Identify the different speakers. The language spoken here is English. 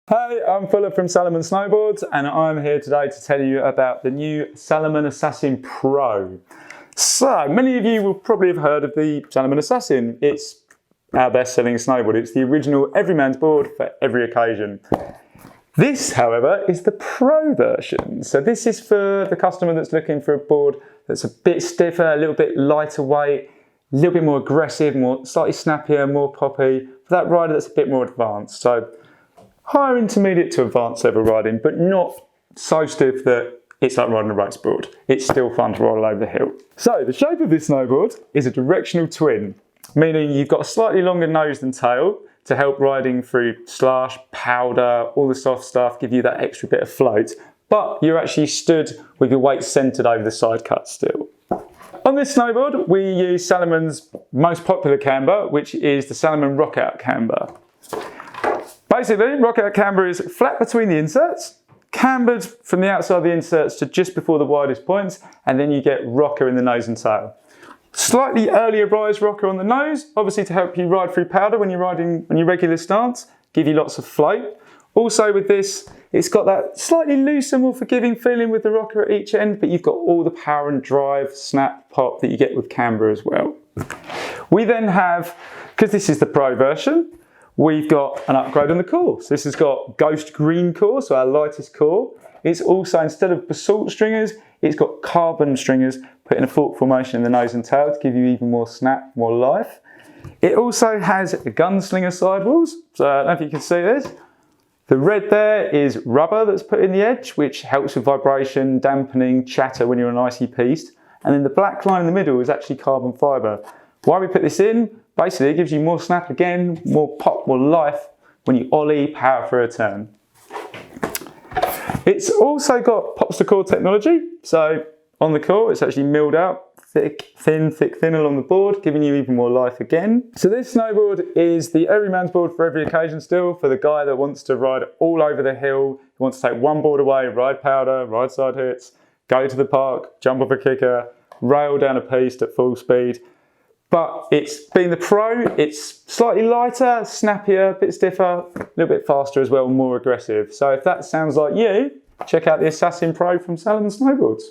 Speaker 1: Hi, I'm Fuller from Salomon Snowboards and I'm here today to tell you about the new Salomon Assassin Pro. So, many of you will probably have heard of the Salomon Assassin. It's our best-selling snowboard. It's the original everyman's board for every occasion. This, however, is the Pro version. So this is for the customer that's looking for a board that's a bit stiffer, a little bit lighter weight, a little bit more aggressive, slightly snappier, more poppy. For that rider that's a bit more advanced. So higher intermediate to advanced level riding, but not so stiff that it's like riding a race board. It's still fun to ride over the hill. So the shape of this snowboard is a directional twin, meaning you've got a slightly longer nose than tail to help riding through slush, powder, all the soft stuff, give you that extra bit of float, but you're actually stood with your weight centered over the side cut still. On this snowboard, we use Salomon's most popular camber, which is the Salomon Rockout Camber. Basically, Rockout Camber is flat between the inserts, cambered from the outside of the inserts to just before the widest points, and then you get rocker in the nose and tail. Slightly earlier rise rocker on the nose, obviously to help you ride through powder when you're riding on your regular stance, give you lots of float. Also with this, it's got that slightly looser, more forgiving feeling with the rocker at each end, but you've got all the power and drive, snap, pop that you get with camber as well. We then have, because this is the Pro version, we've got an upgrade on the core. So this has got ghost green core, so our lightest core. It's also, instead of basalt stringers, it's got carbon stringers put in a fork formation in the nose and tail to give you even more snap, more life. It also has a gunslinger sidewalls, so I don't know if you can see this. The red there is rubber that's put in the edge, which helps with vibration, dampening, chatter when you're on icy piste. And then the black line in the middle is actually carbon fibre. Why we put this in? Basically, it gives you more snap again, more pop, more life when you ollie, power for a turn. It's also got Popsicle Technology. So on the core, it's actually milled out, thick, thin along the board, giving you even more life again. So this snowboard is the everyman's board for every occasion still, for the guy that wants to ride all over the hill, who wants to take one board away, ride powder, ride side hits, go to the park, jump off a kicker, rail down a piste at full speed. But it's being the Pro, it's slightly lighter, snappier, a bit stiffer, a little bit faster as well, more aggressive. So if that sounds like you, check out the Assassin Pro from Salomon Snowboards.